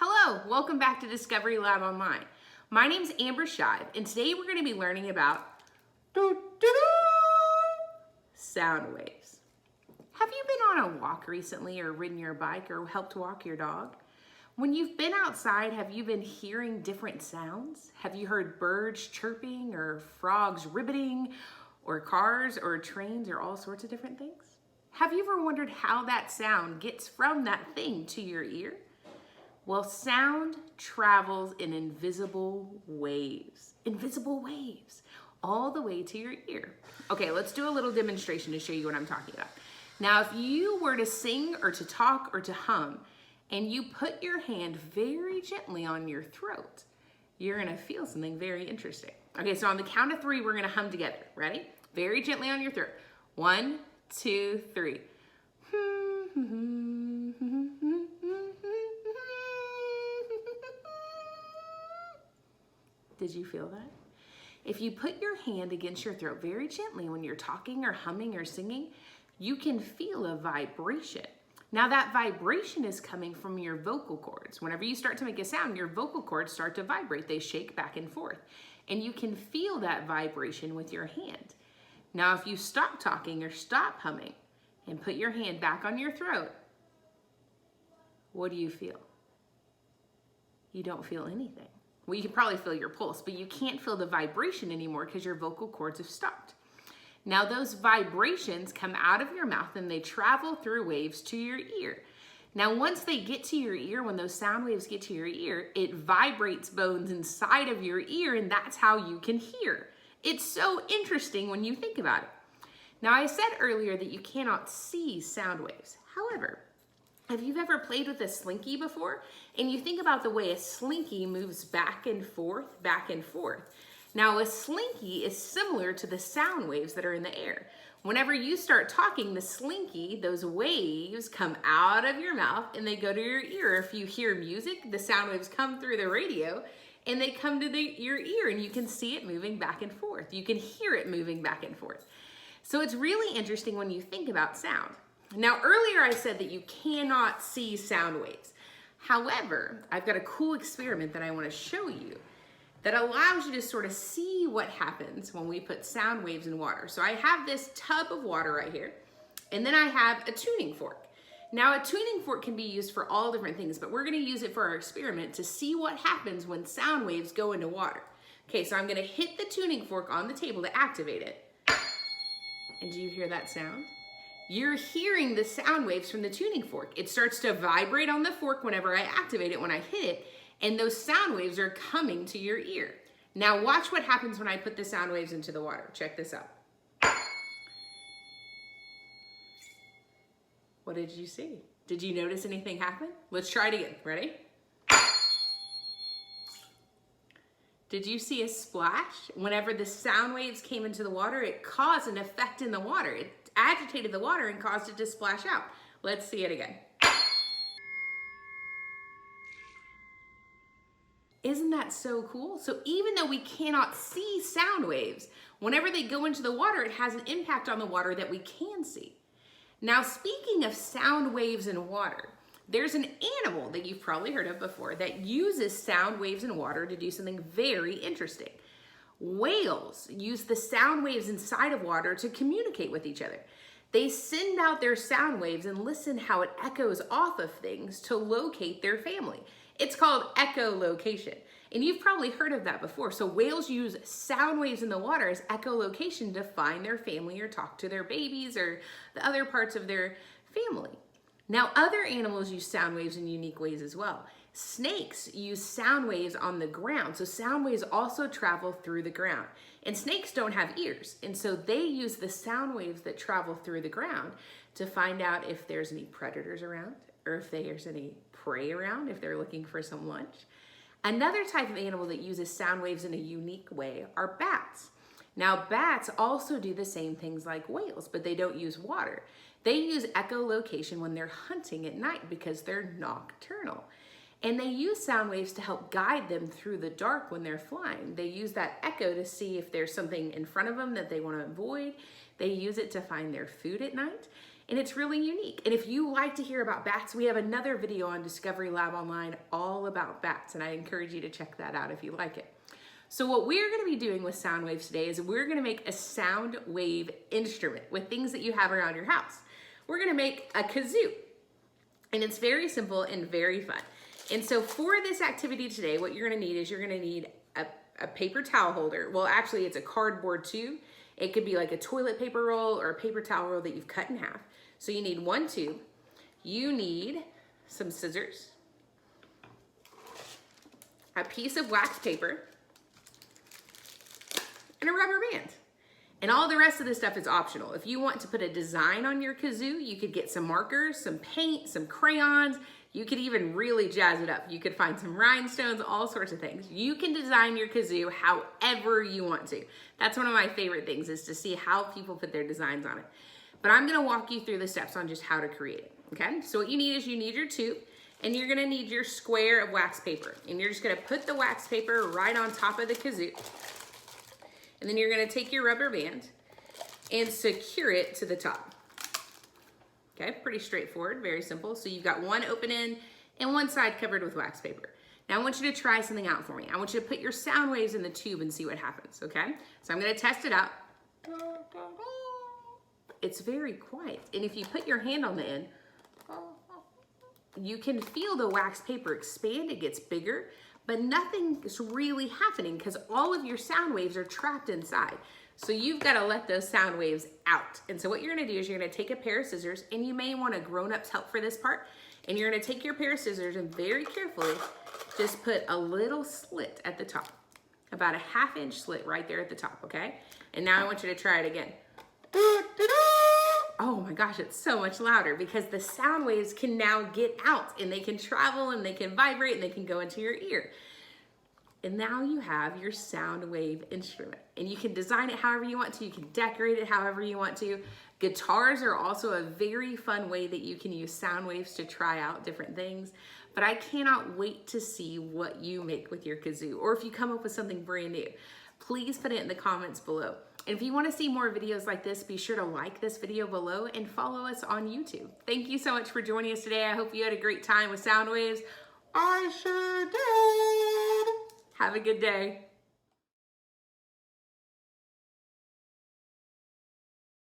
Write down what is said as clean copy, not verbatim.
Hello, welcome back to Discovery Lab Online. My name's Amber Shive, and today we're going to be learning about sound waves. Have you been on a walk recently or ridden your bike or helped walk your dog? When you've been outside, have you been hearing different sounds? Have you heard birds chirping or frogs ribbiting or cars or trains or all sorts of different things? Have you ever wondered how that sound gets from that thing to your ear? Well, sound travels in invisible waves, all the way to your ear. Okay, let's do a little demonstration to show you what I'm talking about. Now, if you were to sing or to talk or to hum, and you put your hand very gently on your throat, you're gonna feel something very interesting. Okay, so on the count of 3, we're gonna hum together. Ready? Very gently on your throat. 1, 2, 3. Did you feel that? If you put your hand against your throat very gently when you're talking or humming or singing, you can feel a vibration. Now that vibration is coming from your vocal cords. Whenever you start to make a sound, your vocal cords start to vibrate. They shake back and forth. And you can feel that vibration with your hand. Now if you stop talking or stop humming and put your hand back on your throat, what do you feel? You don't feel anything. Well, you can probably feel your pulse, but you can't feel the vibration anymore because your vocal cords have stopped. Now those vibrations come out of your mouth and they travel through waves to your ear. Now once they get to your ear, when those sound waves get to your ear, it vibrates bones inside of your ear, and that's how you can hear. It's so interesting when you think about it. Now I said earlier that you cannot see sound waves. However, have you ever played with a slinky before? And you think about the way a slinky moves back and forth, back and forth. Now a slinky is similar to the sound waves that are in the air. Whenever you start talking, the slinky, those waves come out of your mouth and they go to your ear. If you hear music, the sound waves come through the radio and they come to your ear, and you can see it moving back and forth. You can hear it moving back and forth. So it's really interesting when you think about sound. Now earlier I said that you cannot see sound waves. However, I've got a cool experiment that I want to show you that allows you to sort of see what happens when we put sound waves in water. So I have this tub of water right here, and then I have a tuning fork. Now a tuning fork can be used for all different things, but we're gonna use it for our experiment to see what happens when sound waves go into water. Okay, so I'm gonna hit the tuning fork on the table to activate it. And do you hear that sound? You're hearing the sound waves from the tuning fork. It starts to vibrate on the fork whenever I activate it, when I hit it, and those sound waves are coming to your ear. Now watch what happens when I put the sound waves into the water. Check this out. What did you see? Did you notice anything happen? Let's try it again. Ready? Did you see a splash? Whenever the sound waves came into the water, it caused an effect in the water. It agitated the water and caused it to splash out. Let's see it again. Isn't that so cool? So even though we cannot see sound waves, whenever they go into the water, it has an impact on the water that we can see. Now, speaking of sound waves in water, there's an animal that you've probably heard of before that uses sound waves in water to do something very interesting. Whales use the sound waves inside of water to communicate with each other. They send out their sound waves and listen how it echoes off of things to locate their family. It's called echolocation, and you've probably heard of that before. So whales use sound waves in the water as echolocation to find their family or talk to their babies or the other parts of their family. Now, other animals use sound waves in unique ways as well. Snakes use sound waves on the ground, so sound waves also travel through the ground. And snakes don't have ears, and so they use the sound waves that travel through the ground to find out if there's any predators around or if there's any prey around, if they're looking for some lunch. Another type of animal that uses sound waves in a unique way are bats. Now, bats also do the same things like whales, but they don't use water. They use echolocation when they're hunting at night because they're nocturnal. And they use sound waves to help guide them through the dark when they're flying. They use that echo to see if there's something in front of them that they want to avoid. They use it to find their food at night. and it's really unique. And if you like to hear about bats, we have another video on Discovery Lab Online all about bats, and I encourage you to check that out if you like it. So what we're gonna be doing with sound waves today is we're gonna make a sound wave instrument with things that you have around your house. We're gonna make a kazoo, and it's very simple and very fun. And so for this activity today, what you're gonna need is you're gonna need a paper towel holder. Well, actually it's a cardboard tube. It could be like a toilet paper roll or a paper towel roll that you've cut in half. So you need one tube. You need some scissors, a piece of wax paper, and a rubber band. And all the rest of this stuff is optional. If you want to put a design on your kazoo, you could get some markers, some paint, some crayons. You could even really jazz it up. You could find some rhinestones, all sorts of things. You can design your kazoo however you want to. That's one of my favorite things, is to see how people put their designs on it. But I'm gonna walk you through the steps on just how to create it, okay? So what you need is you need your tube, and you're gonna need your square of wax paper. And you're just gonna put the wax paper right on top of the kazoo. And then you're gonna take your rubber band and secure it to the top. Okay, pretty straightforward, very simple. So you've got one open end and one side covered with wax paper. Now I want you to try something out for me. I want you to put your sound waves in the tube and see what happens, okay? So I'm gonna test it out. It's very quiet. And if you put your hand on the end, you can feel the wax paper expand, it gets bigger, but nothing is really happening because all of your sound waves are trapped inside. So you've got to let those sound waves out. And so what you're going to do is you're going to take a pair of scissors, and you may want a grown-up's help for this part, and you're going to take your pair of scissors and very carefully just put a little slit at the top, about a 1/2 inch slit right there at the top, okay? And now I want you to try it again. Oh my gosh, it's so much louder because the sound waves can now get out, and they can travel, and they can vibrate, and they can go into your ear. And now you have your sound wave instrument, and you can design it however you want to. You can decorate it however you want to. Guitars are also a very fun way that you can use sound waves to try out different things. But I cannot wait to see what you make with your kazoo, or if you come up with something brand new. Please put it in the comments below. And if you want to see more videos like this, be sure to like this video below and follow us on YouTube. Thank you so much for joining us today. I hope you had a great time with sound waves. I sure did. Have a good day.